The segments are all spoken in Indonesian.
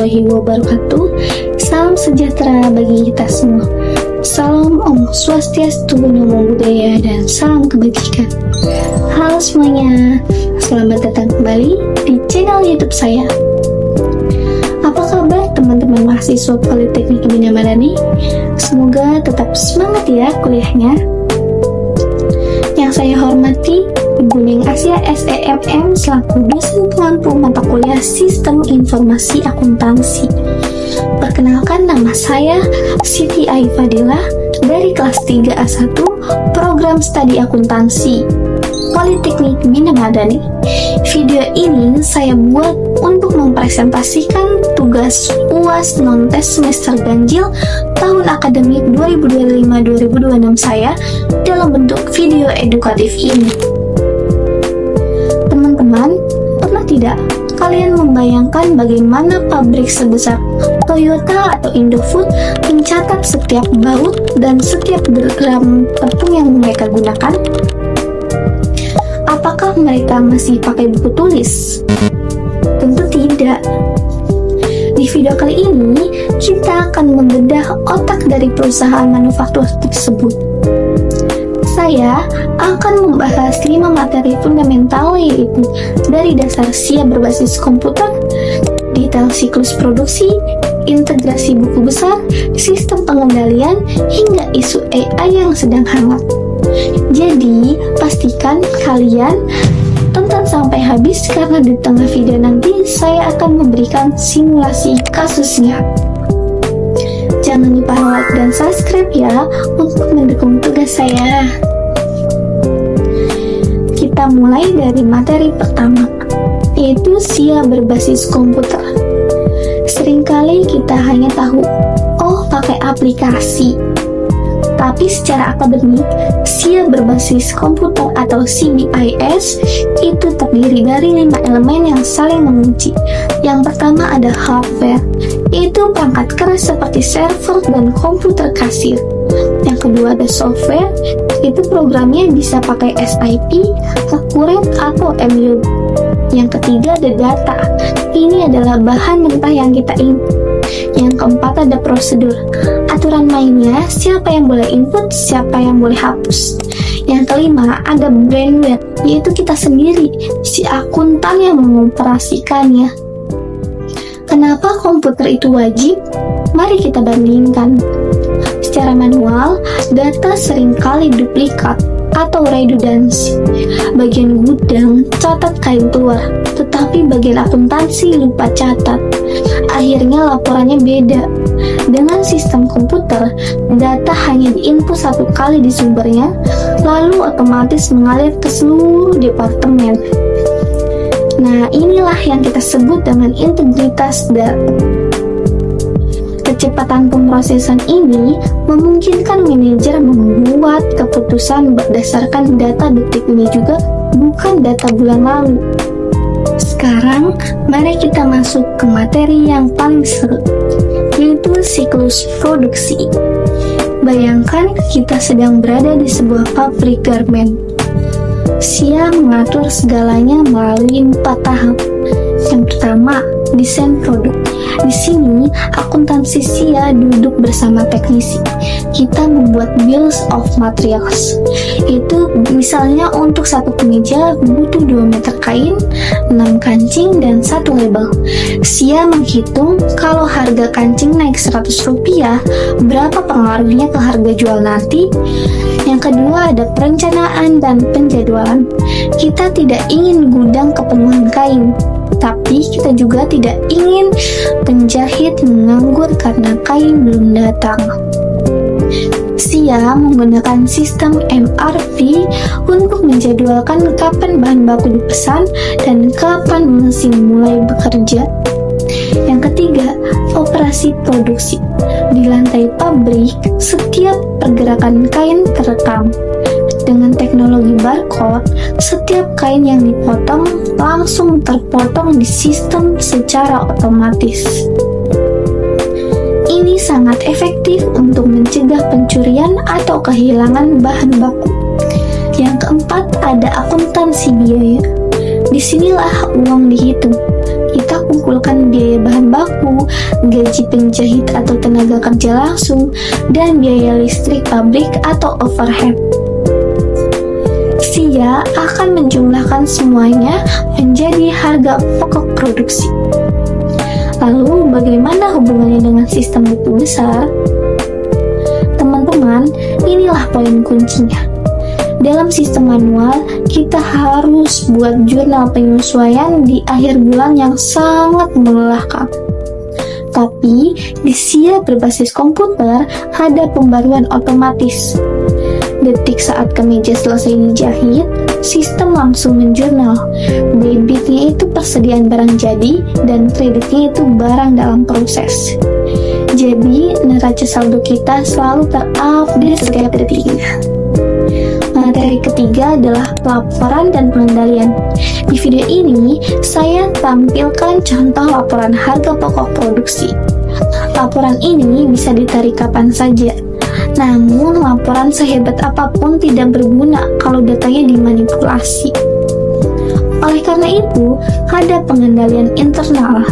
warahmatullahi wabarakatuh. Salam sejahtera bagi kita semua. Salam Om Swastiastu, Namo Buddhaya, dan salam kebajikan. Halo semuanya, selamat datang kembali di channel YouTube saya. Apa kabar teman-teman mahasiswa Politeknik Bina Madani? Semoga tetap semangat ya kuliahnya. Yang saya hormati Ibu Ning Asia SEMM selaku dosen pengampu mata kuliah Sistem Informasi Akuntansi. Perkenalkan, nama saya Siti Aifadila dari kelas 3A1 Program Studi Akuntansi Politeknik Bina Madani. Video ini saya buat untuk mempresentasikan tugas UAS non-tes semester ganjil tahun akademik 2025-2026 saya dalam bentuk video edukatif ini. Teman-teman, pernah tidak kalian membayangkan bagaimana pabrik sebesar Toyota atau Indofood mencatat setiap baut dan setiap gram tepung yang mereka gunakan? Apakah mereka masih pakai buku tulis? Tentu tidak. Di video kali ini, kita akan membedah otak dari perusahaan manufaktur tersebut. Saya akan membahas 5 materi fundamental, yaitu dari dasar SIA berbasis komputer, detail siklus produksi, integrasi buku besar, sistem pengendalian, hingga isu AI yang sedang hangat. Jadi, pastikan kalian tonton sampai habis karena di tengah video nanti saya akan memberikan simulasi kasusnya. Jangan lupa like dan subscribe ya untuk mendukung tugas saya. Kita mulai dari materi pertama, yaitu SIA berbasis komputer. Seringkali kita hanya tahu, oh pakai aplikasi. Tapi secara akademik, SIA berbasis komputer atau CBIS itu terdiri dari 5 elemen yang saling mengunci. Yang pertama ada hardware, yaitu perangkat keras seperti server dan komputer kasir. Yang kedua ada software, itu programnya bisa pakai SIP, Accurate, atau MU. Yang ketiga ada data, ini adalah bahan mentah yang kita input. Yang keempat ada prosedur, aturan mainnya, siapa yang boleh input, siapa yang boleh hapus. Yang kelima ada bandwidth, yaitu kita sendiri, si akuntan yang mengoperasikannya. Kenapa komputer itu wajib? Mari kita bandingkan. Secara manual, data seringkali duplikat atau redundansi. Bagian gudang catat kain keluar, tetapi bagian akuntansi lupa catat. Akhirnya laporannya beda. Dengan sistem komputer, data hanya diinput satu kali di sumbernya, lalu otomatis mengalir ke seluruh departemen. Nah, inilah yang kita sebut dengan integritas data. Kecepatan pemrosesan ini memungkinkan manajer membuat keputusan berdasarkan data detik ini juga, bukan data bulan lalu. Sekarang, mari kita masuk ke materi yang paling seru, yaitu siklus produksi. Bayangkan kita sedang berada di sebuah pabrik garmen. SIA mengatur segalanya melalui 4 tahap. Yang pertama, desain produk. Di sini, akuntansi SIA duduk bersama teknisi. Kita membuat bills of materials. Itu misalnya untuk satu kemeja butuh 2 meter kain, 6 kancing, dan 1 label. SIA menghitung kalau harga kancing naik Rp100, berapa pengaruhnya ke harga jual nanti. Yang kedua ada perencanaan dan penjadwalan. Kita tidak ingin gudang kepenuhan kain, tapi kita juga tidak ingin penjahit menganggur karena kain belum datang. SIA menggunakan sistem MRP untuk menjadwalkan kapan bahan baku dipesan dan kapan mesin mulai bekerja. Yang ketiga, operasi produksi. Di lantai pabrik, setiap pergerakan kain terekam. Dengan teknologi barcode, setiap kain yang dipotong langsung terpotong di sistem secara otomatis. Ini sangat efektif untuk mencegah pencurian atau kehilangan bahan baku. Yang keempat ada akuntansi biaya. Disinilah uang dihitung. Kita kumpulkan biaya bahan baku, gaji penjahit atau tenaga kerja langsung, dan biaya listrik pabrik atau overhead. SIA akan menjumlahkan semuanya menjadi harga pokok produksi. Lalu, bagaimana hubungannya dengan sistem buku besar? Teman-teman, inilah poin kuncinya. Dalam sistem manual, kita harus buat jurnal penyesuaian di akhir bulan yang sangat melelahkan. Tapi, di SIA berbasis komputer, ada pembaruan otomatis. Detik saat kemeja selesai dijahit, sistem langsung menjurnal. Debitnya itu persediaan barang jadi, dan kreditnya itu barang dalam proses. Jadi, neraca saldo kita selalu terupdate setiap detiknya. Materi ketiga adalah laporan dan pengendalian. Di video ini, saya tampilkan contoh laporan harga pokok produksi. Laporan ini bisa ditarik kapan saja. Namun, laporan sehebat apapun tidak berguna kalau datanya dimanipulasi. Oleh karena itu, ada pengendalian internal.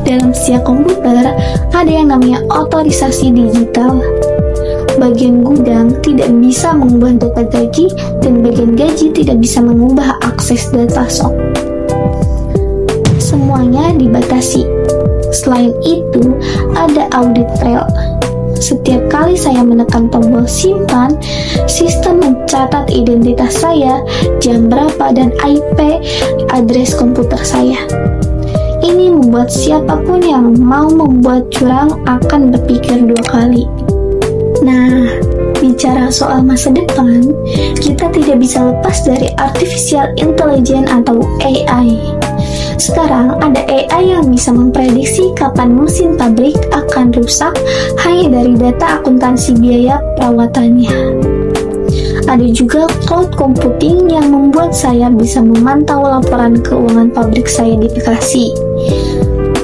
Dalam SIA komputer, ada yang namanya otorisasi digital. Bagian gudang tidak bisa mengubah data gaji, dan bagian gaji tidak bisa mengubah akses data SOP. Semuanya dibatasi. Selain itu, ada audit trail. Setiap kali saya menekan tombol simpan, sistem mencatat identitas saya, jam berapa, dan IP address komputer saya. Ini membuat siapapun yang mau membuat curang akan berpikir 2 kali. Nah, bicara soal masa depan, kita tidak bisa lepas dari artificial intelligence atau AI. Sekarang ada AI yang bisa memprediksi kapan mesin pabrik akan rusak hanya dari data akuntansi biaya perawatannya. Ada juga cloud computing yang membuat saya bisa memantau laporan keuangan pabrik saya di Bekasi.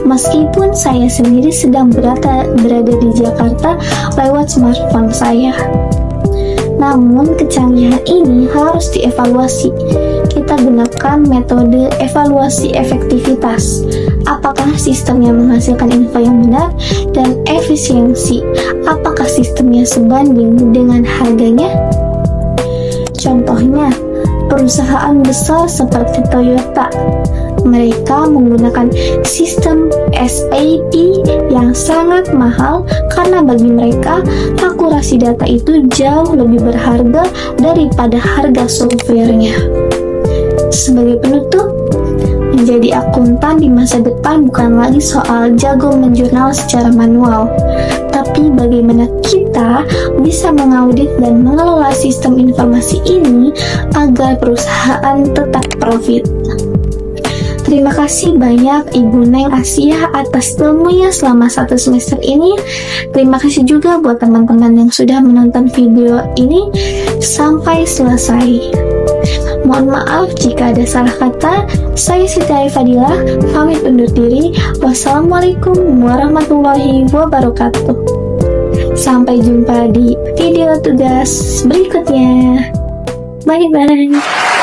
Meskipun saya sendiri sedang berada di Jakarta lewat smartphone saya. Namun kecanggihan ini harus dievaluasi. Kita gunakan metode evaluasi efektivitas. Apakah sistemnya menghasilkan info yang benar, dan efisiensi. Apakah sistemnya sebanding dengan harganya? Contohnya, perusahaan besar seperti Toyota. Mereka menggunakan sistem SAP yang sangat mahal karena bagi mereka akurasi data itu jauh lebih berharga daripada harga softwarenya. Sebagai penutup, menjadi akuntan di masa depan bukan lagi soal jago menjurnal secara manual, tapi bagaimana kita bisa mengaudit dan mengelola sistem informasi ini agar perusahaan tetap profit. Terima kasih banyak Ibu Neng Asia atas ilmunya selama 1 semester ini. Terima kasih juga buat teman-teman yang sudah menonton video ini sampai selesai. Mohon maaf jika ada salah kata. Saya Siti Fadilah, pamit undur diri. Wassalamualaikum warahmatullahi wabarakatuh. Sampai jumpa di video tugas berikutnya. Bye-bye.